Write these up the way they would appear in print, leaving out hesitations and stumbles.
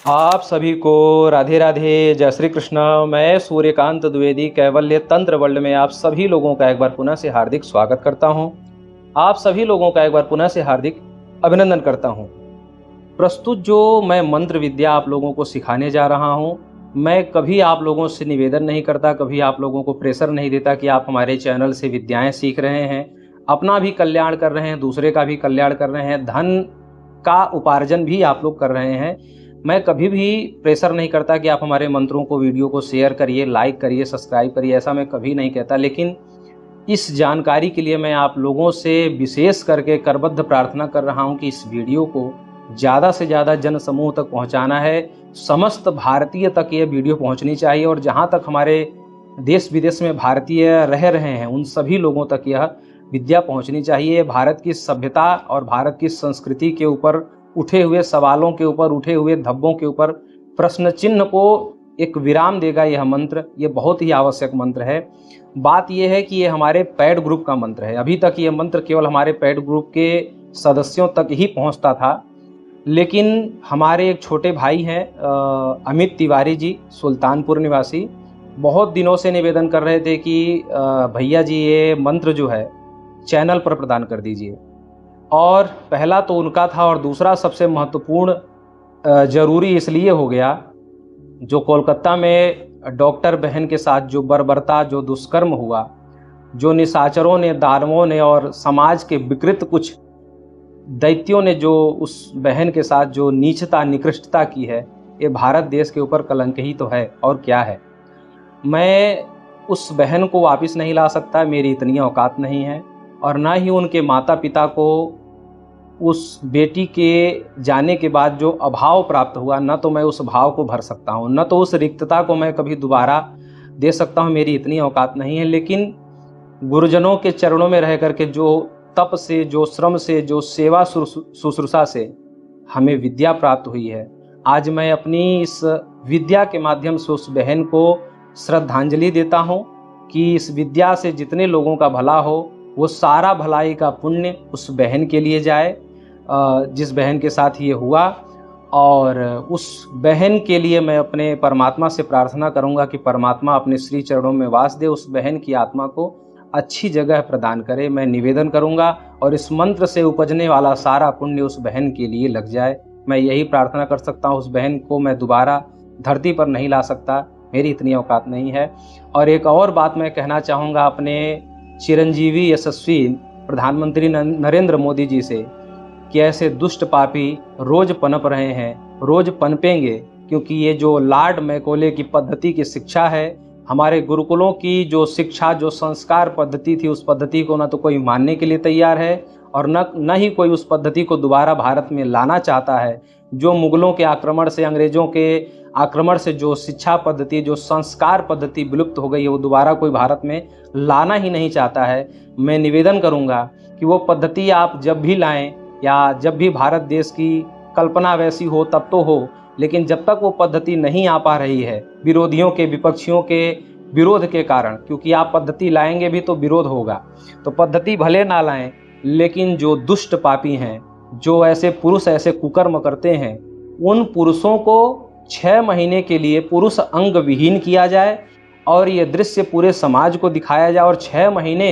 आप सभी को राधे राधे, जय श्री कृष्ण। मैं सूर्यकांत द्विवेदी कैवल्य तंत्र वर्ल्ड में आप सभी लोगों का एक बार पुनः से हार्दिक स्वागत करता हूं। आप सभी लोगों का एक बार पुनः से हार्दिक अभिनंदन करता हूं। प्रस्तुत जो मैं मंत्र विद्या आप लोगों को सिखाने जा रहा हूं, मैं कभी आप लोगों से निवेदन नहीं करता, कभी आप लोगों को प्रेशर नहीं देता कि आप हमारे चैनल से विद्याएं सीख रहे हैं, अपना भी कल्याण कर रहे हैं, दूसरे का भी कल्याण कर रहे हैं, धन का उपार्जन भी आप लोग कर रहे हैं। मैं कभी भी प्रेशर नहीं करता कि आप हमारे मंत्रों को, वीडियो को शेयर करिए, लाइक करिए, सब्सक्राइब करिए, ऐसा मैं कभी नहीं कहता। लेकिन इस जानकारी के लिए मैं आप लोगों से विशेष करके करबद्ध प्रार्थना कर रहा हूं कि इस वीडियो को ज़्यादा से ज़्यादा जन समूह तक पहुंचाना है। समस्त भारतीय तक ये वीडियो पहुंचनी चाहिए और जहां तक हमारे देश विदेश में भारतीय रह रहे हैं उन सभी लोगों तक यह विद्या पहुंचनी चाहिए। भारत की सभ्यता और भारत की संस्कृति के ऊपर उठे हुए सवालों के ऊपर, उठे हुए धब्बों के ऊपर प्रश्न चिन्ह को एक विराम देगा यह मंत्र। ये बहुत ही आवश्यक मंत्र है। बात यह है कि ये हमारे पेड ग्रुप का मंत्र है। अभी तक ये मंत्र केवल हमारे पेड ग्रुप के सदस्यों तक ही पहुंचता था, लेकिन हमारे एक छोटे भाई हैं अमित तिवारी जी, सुल्तानपुर निवासी, बहुत दिनों से निवेदन कर रहे थे कि भैया जी ये मंत्र जो है चैनल पर प्रदान कर दीजिए। और पहला तो उनका था और दूसरा सबसे महत्वपूर्ण जरूरी इसलिए हो गया, जो कोलकाता में डॉक्टर बहन के साथ जो बर्बरता, जो दुष्कर्म हुआ, जो निशाचरों ने, दानवों ने और समाज के विकृत कुछ दैत्यों ने जो उस बहन के साथ जो नीचता, निकृष्टता की है, ये भारत देश के ऊपर कलंक ही तो है और क्या है। मैं उस बहन को वापस नहीं ला सकता, मेरी इतनी औकात नहीं है, और ना ही उनके माता पिता को उस बेटी के जाने के बाद जो अभाव प्राप्त हुआ, न तो मैं उस भाव को भर सकता हूँ, न तो उस रिक्तता को मैं कभी दोबारा दे सकता हूँ, मेरी इतनी औकात नहीं है। लेकिन गुरुजनों के चरणों में रह करके जो तप से, जो श्रम से, जो सेवा शुश्रूषा से हमें विद्या प्राप्त हुई है, आज मैं अपनी इस विद्या के माध्यम से उस बहन को श्रद्धांजलि देता हूँ कि इस विद्या से जितने लोगों का भला हो, वो सारा भलाई का पुण्य उस बहन के लिए जाए जिस बहन के साथ ये हुआ। और उस बहन के लिए मैं अपने परमात्मा से प्रार्थना करूंगा कि परमात्मा अपने श्री चरणों में वास दे, उस बहन की आत्मा को अच्छी जगह प्रदान करे। मैं निवेदन करूंगा और इस मंत्र से उपजने वाला सारा पुण्य उस बहन के लिए लग जाए। मैं यही प्रार्थना कर सकता हूँ। उस बहन को मैं दोबारा धरती पर नहीं ला सकता, मेरी इतनी औकात नहीं है। और एक और बात मैं कहना चाहूँगा अपने चिरंजीवी यशस्वी प्रधानमंत्री नरेंद्र मोदी जी से कि ऐसे दुष्ट पापी रोज पनप रहे हैं, रोज पनपेंगे, क्योंकि ये जो लॉर्ड मैकॉले की पद्धति की शिक्षा है, हमारे गुरुकुलों की जो शिक्षा, जो संस्कार पद्धति थी, उस पद्धति को न तो कोई मानने के लिए तैयार है और न ही कोई उस पद्धति को दोबारा भारत में लाना चाहता है। जो मुगलों के आक्रमण से, अंग्रेजों के आक्रमण से जो शिक्षा पद्धति, जो संस्कार पद्धति विलुप्त हो गई है, वो दोबारा कोई भारत में लाना ही नहीं चाहता है। मैं निवेदन करूंगा कि वो पद्धति आप जब भी लाएं या जब भी भारत देश की कल्पना वैसी हो तब तो हो, लेकिन जब तक वो पद्धति नहीं आ पा रही है विरोधियों के, विपक्षियों के विरोध के कारण, क्योंकि आप पद्धति लाएंगे भी तो विरोध होगा, तो पद्धति भले ना लाएं, लेकिन जो दुष्ट पापी हैं, जो ऐसे पुरुष ऐसे कुकर्म करते हैं, उन पुरुषों को 6 महीने के लिए पुरुष अंग विहीन किया जाए और ये दृश्य पूरे समाज को दिखाया जाए। और 6 महीने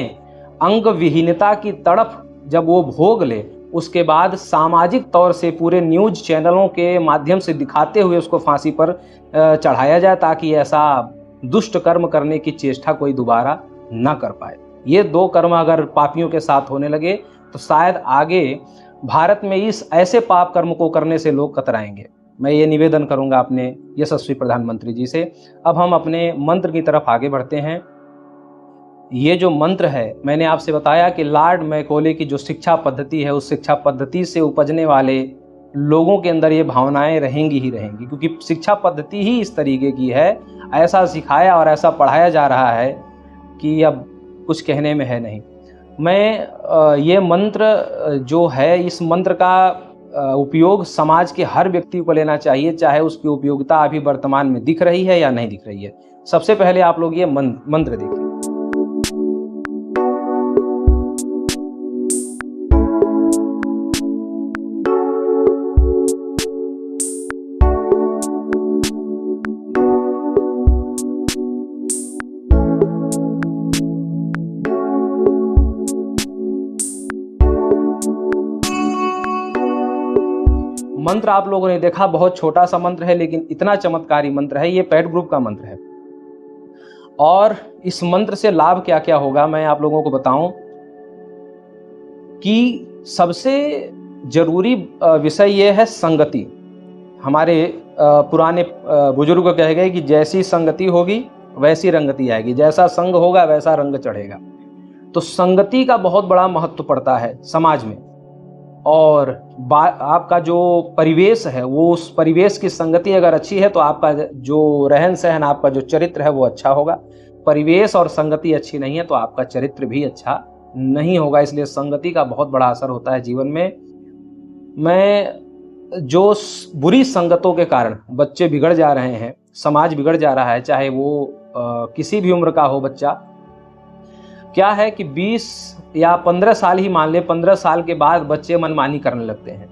अंग विहीनता की तड़फ जब वो भोग ले, उसके बाद सामाजिक तौर से पूरे न्यूज चैनलों के माध्यम से दिखाते हुए उसको फांसी पर चढ़ाया जाए, ताकि ऐसा दुष्ट कर्म करने की चेष्टा कोई दोबारा न कर पाए। ये 2 कर्म अगर पापियों के साथ होने लगे तो शायद आगे भारत में इस ऐसे पाप कर्म को करने से लोग कतराएंगे। मैं ये निवेदन करूंगा अपने यशस्वी प्रधानमंत्री जी से। अब हम अपने मंत्र की तरफ आगे बढ़ते हैं। ये जो मंत्र है, मैंने आपसे बताया कि लॉर्ड मैकॉले की जो शिक्षा पद्धति है, उस शिक्षा पद्धति से उपजने वाले लोगों के अंदर ये भावनाएं रहेंगी ही रहेंगी, क्योंकि शिक्षा पद्धति ही इस तरीके की है, ऐसा सिखाया और ऐसा पढ़ाया जा रहा है कि अब कुछ कहने में है नहीं। मैं ये मंत्र जो है, इस मंत्र का उपयोग समाज के हर व्यक्ति को लेना चाहिए, चाहे उसकी उपयोगिता अभी वर्तमान में दिख रही है या नहीं दिख रही है। सबसे पहले आप लोग ये मंत्र देखिए। मंत्र आप लोगों ने देखा, बहुत छोटा सा मंत्र है लेकिन इतना चमत्कारी मंत्र है। ये पेट ग्रुप का मंत्र है। और इस मंत्र से लाभ क्या क्या होगा मैं आप लोगों को बताऊं कि सबसे जरूरी विषय ये है संगति। हमारे पुराने बुजुर्ग कह गए कि जैसी संगति होगी वैसी रंगति आएगी, जैसा संग होगा वैसा रंग चढ़ेगा। तो संगति का बहुत बड़ा महत्व पड़ता है समाज में। और आपका जो परिवेश है वो, उस परिवेश की संगति अगर अच्छी है तो आपका जो रहन सहन, आपका जो चरित्र है वो अच्छा होगा। परिवेश और संगति अच्छी नहीं है तो आपका चरित्र भी अच्छा नहीं होगा। इसलिए संगति का बहुत बड़ा असर होता है जीवन में। जो बुरी संगतों के कारण बच्चे बिगड़ जा रहे हैं, समाज बिगड़ जा रहा है, चाहे वो किसी भी उम्र का हो बच्चा। क्या है कि 20 या 15 साल ही मान ले, 15 साल के बाद बच्चे मनमानी करने लगते हैं।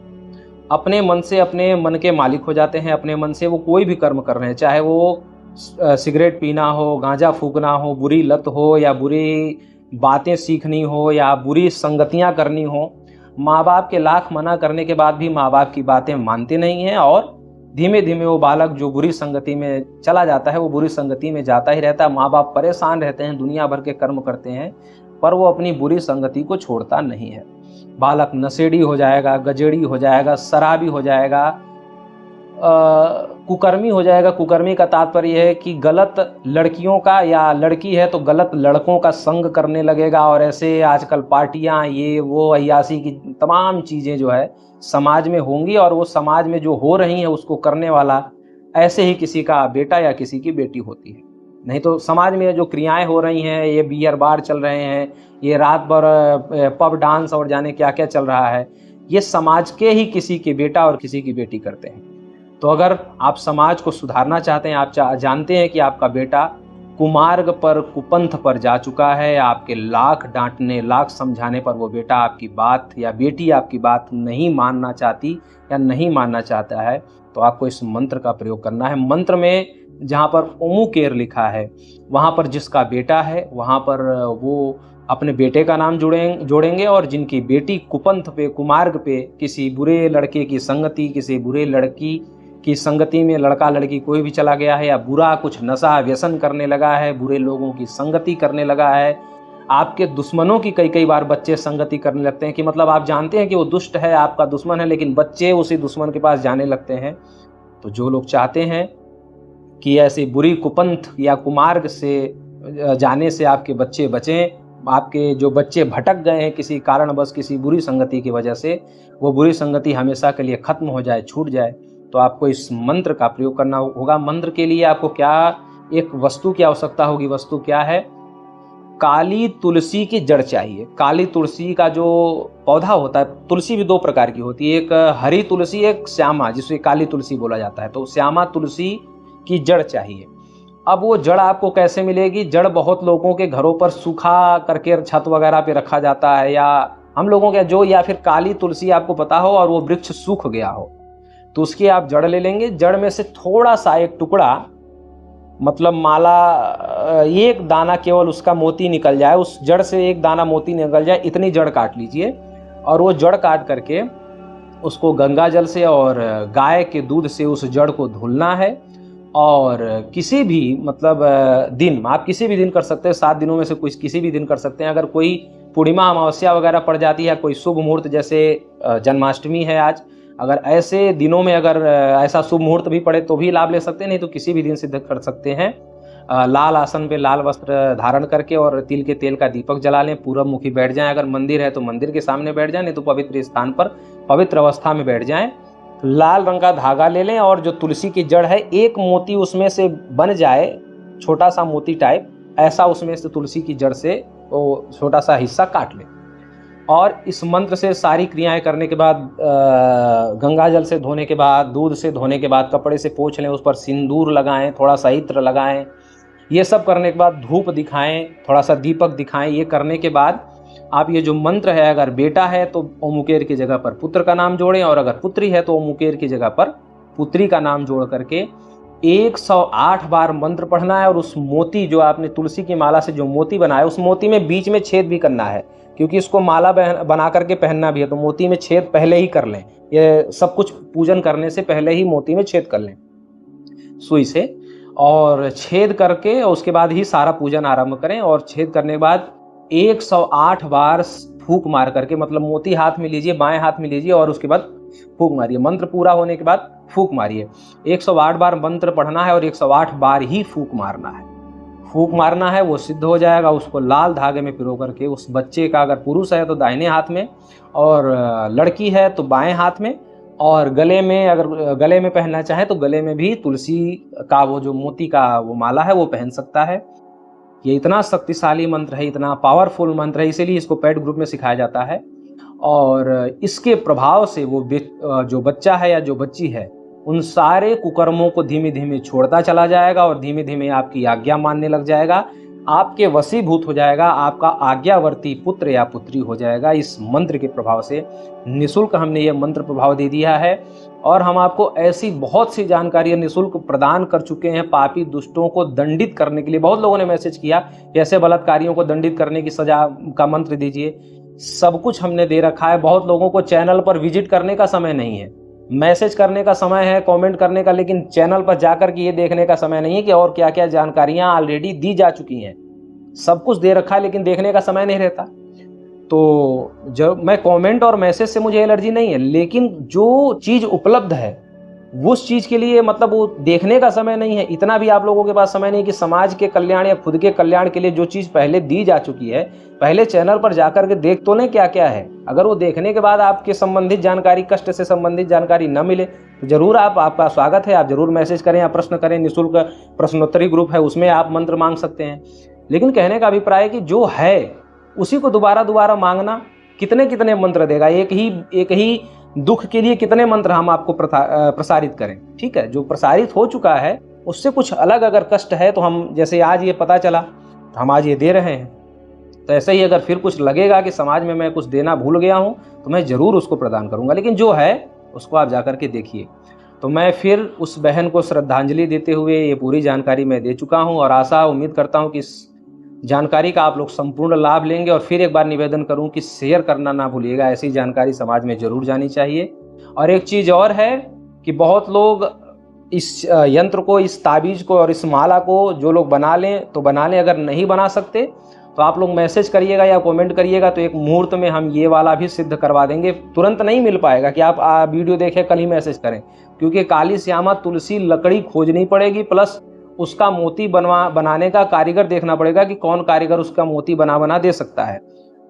अपने मन से, अपने मन के मालिक हो जाते हैं। अपने मन से वो कोई भी कर्म कर रहे हैं, चाहे वो सिगरेट पीना हो, गांजा फूकना हो, बुरी लत हो, या बुरी बातें सीखनी हो, या बुरी संगतियां करनी हो। माँ बाप के लाख मना करने के बाद भी माँ बाप की बातें मानते नहीं हैं और धीमे धीमे वो बालक जो बुरी संगति में चला जाता है वो बुरी संगति में जाता ही रहता है। माँ बाप परेशान रहते हैं, दुनिया भर के कर्म करते हैं, पर वो अपनी बुरी संगति को छोड़ता नहीं है। बालक नशेड़ी हो जाएगा, गजेड़ी हो जाएगा, शराबी हो जाएगा, कुकर्मी हो जाएगा। कुकर्मी का तात्पर्य है कि गलत लड़कियों का, या लड़की है तो गलत लड़कों का संग करने लगेगा। और ऐसे आजकल पार्टियां, ये वो, अय्यासी की तमाम चीज़ें जो है समाज में होंगी, और वो समाज में जो हो रही है उसको करने वाला ऐसे ही किसी का बेटा या किसी की बेटी होती है। नहीं तो समाज में जो क्रियाएं हो रही हैं, ये बियर बार चल रहे हैं, ये रात भर पब डांस और जाने क्या क्या चल रहा है, ये समाज के ही किसी के बेटा और किसी की बेटी करते हैं। तो अगर आप समाज को सुधारना चाहते हैं, आप जानते हैं कि आपका बेटा कुमार्ग पर, कुपंथ पर जा चुका है, आपके लाख डांटने, लाख समझाने पर वो बेटा आपकी बात या बेटी आपकी बात नहीं मानना चाहती या नहीं मानना चाहता है, तो आपको इस मंत्र का प्रयोग करना है। मंत्र में जहाँ पर ओमुकेर लिखा है, वहाँ पर जिसका बेटा है वहाँ पर वो अपने बेटे का नाम जोड़ेंगे। और जिनकी बेटी कुपंथ पे, कुमार्ग पे, किसी बुरे लड़के की संगति, किसी बुरे लड़की की संगति में लड़का लड़की कोई भी चला गया है, या बुरा कुछ नशा व्यसन करने लगा है, बुरे लोगों की संगति करने लगा है, आपके दुश्मनों की कई बार बच्चे संगति करने लगते हैं, कि मतलब आप जानते हैं कि वो दुष्ट है, आपका दुश्मन है, लेकिन बच्चे उसी दुश्मन के पास जाने लगते हैं। तो जो लोग चाहते हैं कि ऐसी बुरी कुपंथ या कुमार्ग से जाने से आपके बच्चे बचें, आपके जो बच्चे भटक गए हैं किसी कारणवश, किसी बुरी संगति की वजह से, वो बुरी संगति हमेशा के लिए खत्म हो जाए, छूट जाए, तो आपको इस मंत्र का प्रयोग करना होगा। मंत्र के लिए आपको क्या, एक वस्तु की आवश्यकता होगी। वस्तु क्या है? काली तुलसी की जड़ चाहिए। काली तुलसी का जो पौधा होता है, तुलसी भी दो प्रकार की होती है, एक हरी तुलसी, एक श्यामा, जिसे काली तुलसी बोला जाता है। तो श्यामा तुलसी की जड़ चाहिए। अब वो जड़ आपको कैसे मिलेगी? जड़ बहुत लोगों के घरों पर सूखा करके छत वगैरह पे रखा जाता है, या हम लोगों के जो, या फिर काली तुलसी आपको पता हो और वो वृक्ष सूख गया हो, तो उसकी आप जड़ ले लेंगे। जड़ में से थोड़ा सा एक टुकड़ा, मतलब माला, एक दाना केवल उसका मोती निकल जाए, उस जड़ से एक दाना मोती निकल जाए, इतनी जड़ काट लीजिए। और वो जड़ काट करके उसको गंगा जल से और गाय के दूध से उस जड़ को धुलना है। और किसी भी मतलब दिन, आप किसी भी दिन कर सकते हैं, 7 दिनों में से किसी भी दिन कर सकते हैं। अगर कोई पूर्णिमा अमावस्या वगैरह पड़ जाती है, कोई शुभ मुहूर्त, जैसे जन्माष्टमी है आज, अगर ऐसे दिनों में अगर ऐसा शुभ मुहूर्त भी पड़े तो भी लाभ ले सकते हैं, नहीं तो किसी भी दिन सिद्ध कर सकते हैं। लाल आसन पे लाल वस्त्र धारण करके और तिल के तेल का दीपक जला लें, पूरब मुखी बैठ जाएं। अगर मंदिर है तो मंदिर के सामने बैठ जाएं, नहीं तो पवित्र स्थान पर पवित्र अवस्था में बैठ जाएं। लाल रंग का धागा ले लें और जो तुलसी की जड़ है, एक मोती उसमें से बन जाए, छोटा सा मोती टाइप, ऐसा उसमें से तुलसी की जड़ से वो छोटा सा हिस्सा काट लें। और इस मंत्र से सारी क्रियाएं करने के बाद, गंगा जल से धोने के बाद, दूध से धोने के बाद, कपड़े से पोंछ लें, उस पर सिंदूर लगाएं, थोड़ा सा इत्र लगाएं। ये सब करने के बाद धूप दिखाएं, थोड़ा सा दीपक दिखाएं। ये करने के बाद आप ये जो मंत्र है, अगर बेटा है तो ओमुकेर की जगह पर पुत्र का नाम जोड़ें, और अगर पुत्री है तो ओमुकेर की जगह पर पुत्री का नाम जोड़ करके 108 बार मंत्र पढ़ना है। और उस मोती, जो आपने तुलसी की माला से जो मोती बनाया, उस मोती में बीच में छेद भी करना है, क्योंकि इसको माला बना करके पहनना भी है, तो मोती में छेद पहले ही कर लें। ये सब कुछ पूजन करने से पहले ही मोती में छेद कर लें सुई से, और छेद करके उसके बाद ही सारा पूजन आरंभ करें। और छेद करने के बाद 108 बार फूंक मार करके, मतलब मोती हाथ में लीजिए, बाएं हाथ में लीजिए और उसके बाद फूंक मारिए। मंत्र पूरा होने के बाद फूंक मारिए। 108 बार मंत्र पढ़ना है और 108 बार ही फूंक मारना है। फूंक मारना है, वो सिद्ध हो जाएगा। उसको लाल धागे में पिरो करके उस बच्चे का, अगर पुरुष है तो दाहिने हाथ में और लड़की है तो बाएं हाथ में, और गले में, अगर गले में पहनना चाहे तो गले में भी तुलसी का वो जो मोती का वो माला है वो पहन सकता है। ये इतना शक्तिशाली मंत्र है, इतना पावरफुल मंत्र है, इसीलिए इसको पेड ग्रुप में सिखाया जाता है। और इसके प्रभाव से वो जो बच्चा है या जो बच्ची है, उन सारे कुकर्मों को धीमे धीमे छोड़ता चला जाएगा और धीमे धीमे आपकी आज्ञा मानने लग जाएगा, आपके वशीभूत हो जाएगा, आपका आज्ञावर्ती पुत्र या पुत्री हो जाएगा इस मंत्र के प्रभाव से। निःशुल्क हमने ये मंत्र प्रभाव दे दिया है और हम आपको ऐसी बहुत सी जानकारियां निःशुल्क प्रदान कर चुके हैं पापी दुष्टों को दंडित करने के लिए। बहुत लोगों ने मैसेज किया कि ऐसे बलात्कारियों को दंडित करने की सजा का मंत्र दीजिए। सब कुछ हमने दे रखा है। बहुत लोगों को चैनल पर विजिट करने का समय नहीं है, मैसेज करने का समय है, कमेंट करने का, लेकिन चैनल पर जाकर के ये देखने का समय नहीं है कि और क्या क्या जानकारियां ऑलरेडी दी जा चुकी हैं। सब कुछ दे रखा है लेकिन देखने का समय नहीं रहता। तो जब मैं कमेंट और मैसेज से मुझे एलर्जी नहीं है, लेकिन जो चीज़ उपलब्ध है उस चीज़ के लिए मतलब वो देखने का समय नहीं है। इतना भी आप लोगों के पास समय नहीं कि समाज के कल्याण या खुद के कल्याण के लिए जो चीज़ पहले दी जा चुकी है, पहले चैनल पर जाकर के देख तो लें क्या क्या है। अगर वो देखने के बाद आपके संबंधित जानकारी, कष्ट से संबंधित जानकारी न मिले तो जरूर आपका स्वागत है, आप जरूर मैसेज करें या प्रश्न करें। निःशुल्क प्रश्नोत्तरी ग्रुप है, उसमें आप मंत्र मांग सकते हैं। लेकिन कहने का अभिप्राय है कि जो है उसी को दोबारा दोबारा मांगना कितने कितने मंत्र देगा। एक ही दुख के लिए कितने मंत्र हम आपको प्रसारित करें। ठीक है, जो प्रसारित हो चुका है उससे कुछ अलग अगर कष्ट है तो हम, जैसे आज ये पता चला तो हम आज ये दे रहे हैं, तो ऐसे ही अगर फिर कुछ लगेगा कि समाज में मैं कुछ देना भूल गया हूं तो मैं जरूर उसको प्रदान करूंगा। लेकिन जो है उसको आप जाकर के देखिए। तो मैं फिर उस बहन को श्रद्धांजलि देते हुए ये पूरी जानकारी मैं दे चुका हूं और आशा उम्मीद करता हूं कि इस जानकारी का आप लोग संपूर्ण लाभ लेंगे। और फिर एक बार निवेदन करूं कि शेयर करना ना भूलिएगा, ऐसी जानकारी समाज में जरूर जानी चाहिए। और एक चीज़ और है कि बहुत लोग इस यंत्र को, इस ताबीज को और इस माला को जो लोग बना लें तो बना लें, अगर नहीं बना सकते तो आप लोग मैसेज करिएगा या कमेंट करिएगा, तो एक मुहूर्त में हम ये वाला भी सिद्ध करवा देंगे। तुरंत नहीं मिल पाएगा कि आप वीडियो देखें कल ही मैसेज करें, क्योंकि काली श्यामा तुलसी लकड़ी खोजनी पड़ेगी, प्लस उसका मोती बनाने का कारीगर देखना पड़ेगा कि कौन कारीगर उसका मोती बना दे सकता है।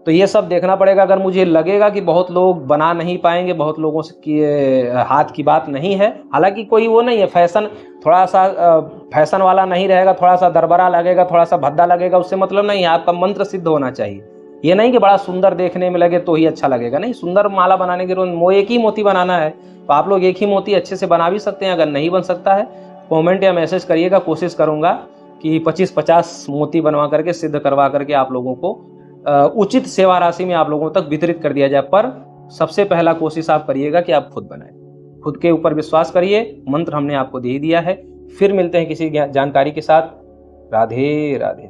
तो ये सब देखना पड़ेगा। अगर मुझे लगेगा कि बहुत लोग बना नहीं पाएंगे, बहुत लोगों से हाथ की बात नहीं है, हालांकि कोई वो नहीं है, फैशन थोड़ा सा फैशन वाला नहीं रहेगा, थोड़ा सा दरबरा लगेगा, थोड़ा सा भद्दा लगेगा, उससे मतलब नहीं है। आपका मंत्र सिद्ध होना चाहिए। ये नहीं कि बड़ा सुंदर देखने में लगे तो ही अच्छा लगेगा, नहीं। सुंदर माला बनाने के लिए एक ही मोती बनाना है तो आप लोग एक ही मोती अच्छे से बना भी सकते हैं। अगर नहीं बन सकता है कमेंट या मैसेज करिएगा, कोशिश करूंगा कि 25-50 मोती बनवा करके सिद्ध करवा करके आप लोगों को उचित सेवा राशि में आप लोगों तक वितरित कर दिया जाए। पर सबसे पहला कोशिश आप करिएगा कि आप खुद बनाएं, खुद के ऊपर विश्वास करिए। मंत्र हमने आपको दे ही दिया है। फिर मिलते हैं किसी जानकारी के साथ। राधे राधे।